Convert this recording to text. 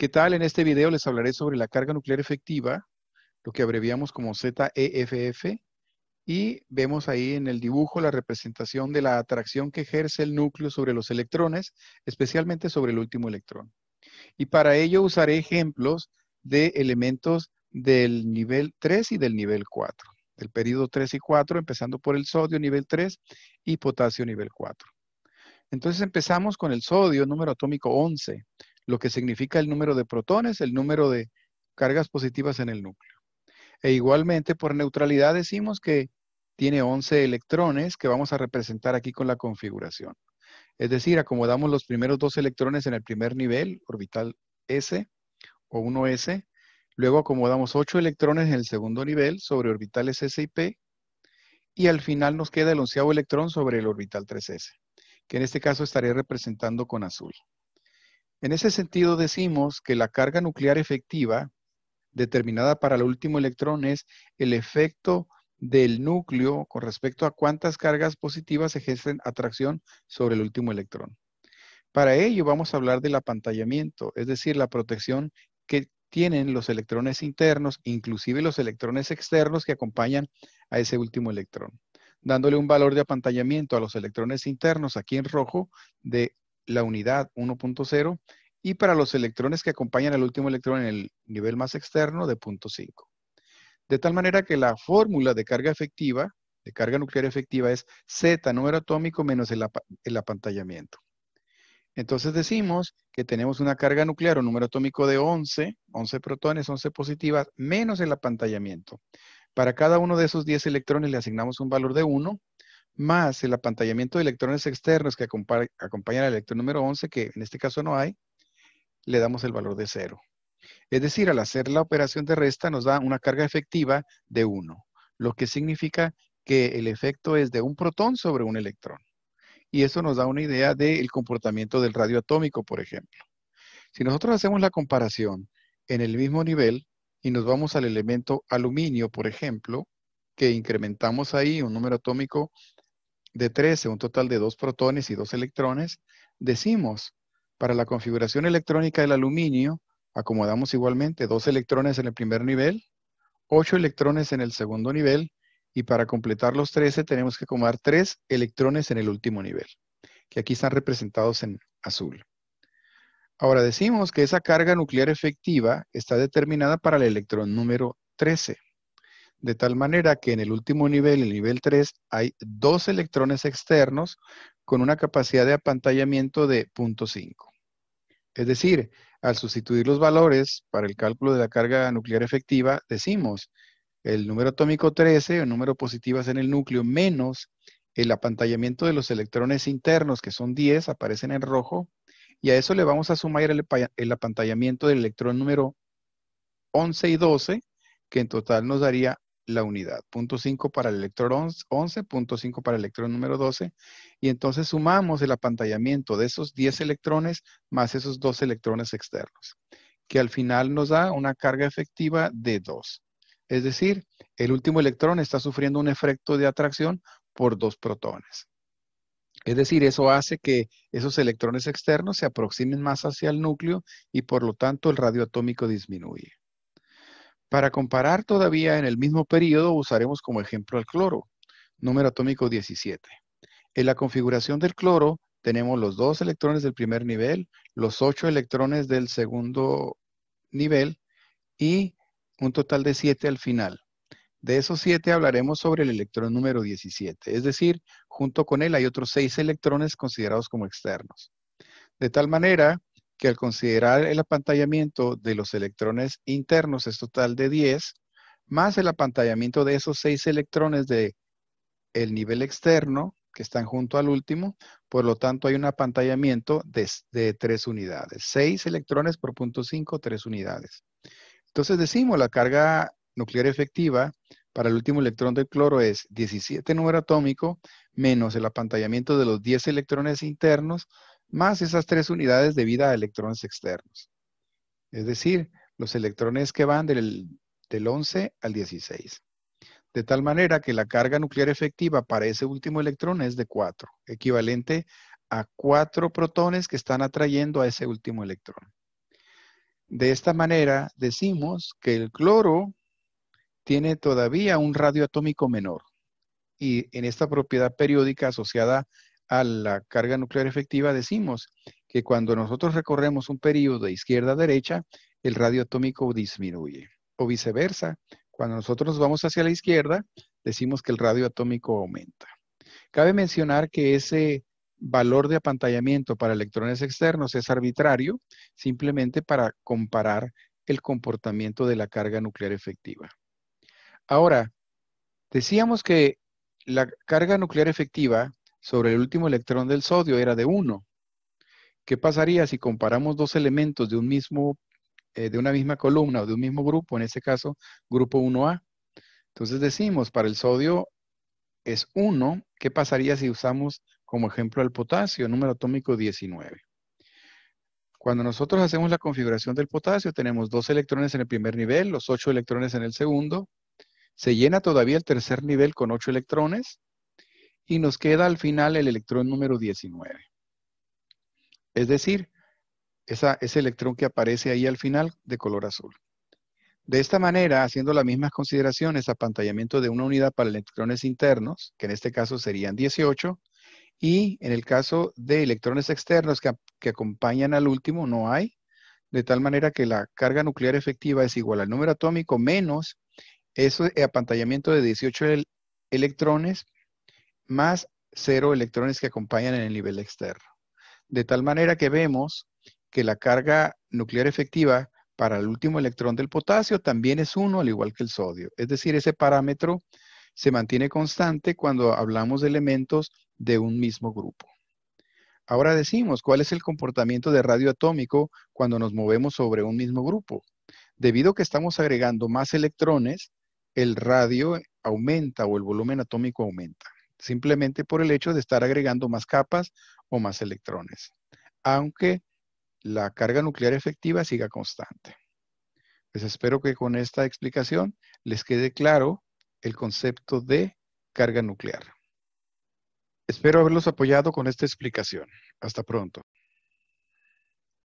¿Qué tal? En este video les hablaré sobre la carga nuclear efectiva, lo que abreviamos como ZEFF, y vemos ahí en el dibujo la representación de la atracción que ejerce el núcleo sobre los electrones, especialmente sobre el último electrón. Y para ello usaré ejemplos de elementos del nivel 3 y del nivel 4, del período 3 y 4, empezando por el sodio nivel 3 y potasio nivel 4. Entonces empezamos con el sodio, número atómico 11, lo que significa el número de protones, el número de cargas positivas en el núcleo. E igualmente, por neutralidad decimos que tiene 11 electrones que vamos a representar aquí con la configuración. Es decir, acomodamos los primeros dos electrones en el primer nivel, orbital S o 1s, luego acomodamos 8 electrones en el segundo nivel sobre orbitales S y P, y al final nos queda el 11º electrón sobre el orbital 3s, que en este caso estaré representando con azul. En ese sentido decimos que la carga nuclear efectiva determinada para el último electrón es el efecto del núcleo con respecto a cuántas cargas positivas ejercen atracción sobre el último electrón. Para ello vamos a hablar del apantallamiento, es decir, la protección que tienen los electrones internos, inclusive los electrones externos que acompañan a ese último electrón, dándole un valor de apantallamiento a los electrones internos aquí en rojo de la unidad 1.0 y para los electrones que acompañan al último electrón en el nivel más externo de 0.5. De tal manera que la fórmula de carga efectiva, de carga nuclear efectiva, es Z número atómico menos el apantallamiento. Entonces decimos que tenemos una carga nuclear o número atómico de 11 protones, 11 positivas, menos el apantallamiento. Para cada uno de esos 10 electrones le asignamos un valor de 1, más el apantallamiento de electrones externos que acompañan al electrón número 11, que en este caso no hay, le damos el valor de 0. Es decir, al hacer la operación de resta nos da una carga efectiva de 1, lo que significa que el efecto es de un protón sobre un electrón. Y eso nos da una idea del comportamiento del radio atómico, por ejemplo. Si nosotros hacemos la comparación en el mismo nivel y nos vamos al elemento aluminio, por ejemplo, que incrementamos ahí un número atómico de 13, un total de 2 protones y 2 electrones, decimos, para la configuración electrónica del aluminio, acomodamos igualmente 2 electrones en el primer nivel, 8 electrones en el segundo nivel, y para completar los 13 tenemos que acomodar 3 electrones en el último nivel, que aquí están representados en azul. Ahora decimos que esa carga nuclear efectiva está determinada para el electrón número 13. De tal manera que en el último nivel, el nivel 3, hay 2 electrones externos con una capacidad de apantallamiento de 0.5. Es decir, al sustituir los valores para el cálculo de la carga nuclear efectiva, decimos el número atómico 13, el número positivas en el núcleo, menos el apantallamiento de los electrones internos, que son 10, aparecen en rojo, y a eso le vamos a sumar el apantallamiento del electrón número 11 y 12, que en total nos daría la unidad. 0.5 para el electrón 11, 0.5 para el electrón número 12. Y entonces sumamos el apantallamiento de esos 10 electrones más esos 2 electrones externos, que al final nos da una carga efectiva de 2. Es decir, el último electrón está sufriendo un efecto de atracción por 2 protones. Es decir, eso hace que esos electrones externos se aproximen más hacia el núcleo y por lo tanto el radio atómico disminuye. Para comparar todavía en el mismo periodo usaremos como ejemplo el cloro, número atómico 17. En la configuración del cloro tenemos los 2 electrones del primer nivel, los 8 electrones del segundo nivel y un total de 7 al final. De esos 7 hablaremos sobre el electrón número 17, es decir, junto con él hay otros 6 electrones considerados como externos. De tal manera que al considerar el apantallamiento de los electrones internos es total de 10, más el apantallamiento de esos 6 electrones del nivel externo, que están junto al último, por lo tanto hay un apantallamiento de 3 unidades. 6 electrones por 0.5, 3 unidades. Entonces decimos la carga nuclear efectiva para el último electrón del cloro es 17 número atómico menos el apantallamiento de los 10 electrones internos más esas 3 unidades debidas a electrones externos. Es decir, los electrones que van del 11 al 16. De tal manera que la carga nuclear efectiva para ese último electrón es de 4, equivalente a 4 protones que están atrayendo a ese último electrón. De esta manera decimos que el cloro tiene todavía un radio atómico menor. Y en esta propiedad periódica asociada a la carga nuclear efectiva decimos que cuando nosotros recorremos un periodo de izquierda a derecha, el radio atómico disminuye. O viceversa, cuando nosotros nos vamos hacia la izquierda, decimos que el radio atómico aumenta. Cabe mencionar que ese valor de apantallamiento para electrones externos es arbitrario, simplemente para comparar el comportamiento de la carga nuclear efectiva. Ahora, decíamos que la carga nuclear efectiva sobre el último electrón del sodio era de 1. ¿Qué pasaría si comparamos dos elementos de una misma columna o de un mismo grupo, en este caso, grupo 1A? Entonces decimos, para el sodio es 1. ¿Qué pasaría si usamos como ejemplo el potasio, número atómico 19? Cuando nosotros hacemos la configuración del potasio, tenemos 2 electrones en el primer nivel, los 8 electrones en el segundo. Se llena todavía el tercer nivel con 8 electrones y nos queda al final el electrón número 19. Es decir, ese electrón que aparece ahí al final de color azul. De esta manera, haciendo las mismas consideraciones, apantallamiento de una unidad para electrones internos, que en este caso serían 18, y en el caso de electrones externos que acompañan al último, no hay, de tal manera que la carga nuclear efectiva es igual al número atómico menos ese apantallamiento de 18 electrones más 0 electrones que acompañan en el nivel externo. De tal manera que vemos que la carga nuclear efectiva para el último electrón del potasio también es 1, al igual que el sodio. Es decir, ese parámetro se mantiene constante cuando hablamos de elementos de un mismo grupo. Ahora decimos, ¿cuál es el comportamiento de radio atómico cuando nos movemos sobre un mismo grupo? Debido a que estamos agregando más electrones, el radio aumenta o el volumen atómico aumenta, simplemente por el hecho de estar agregando más capas o más electrones, aunque la carga nuclear efectiva siga constante. Pues espero que con esta explicación les quede claro el concepto de carga nuclear. Espero haberlos apoyado con esta explicación. Hasta pronto.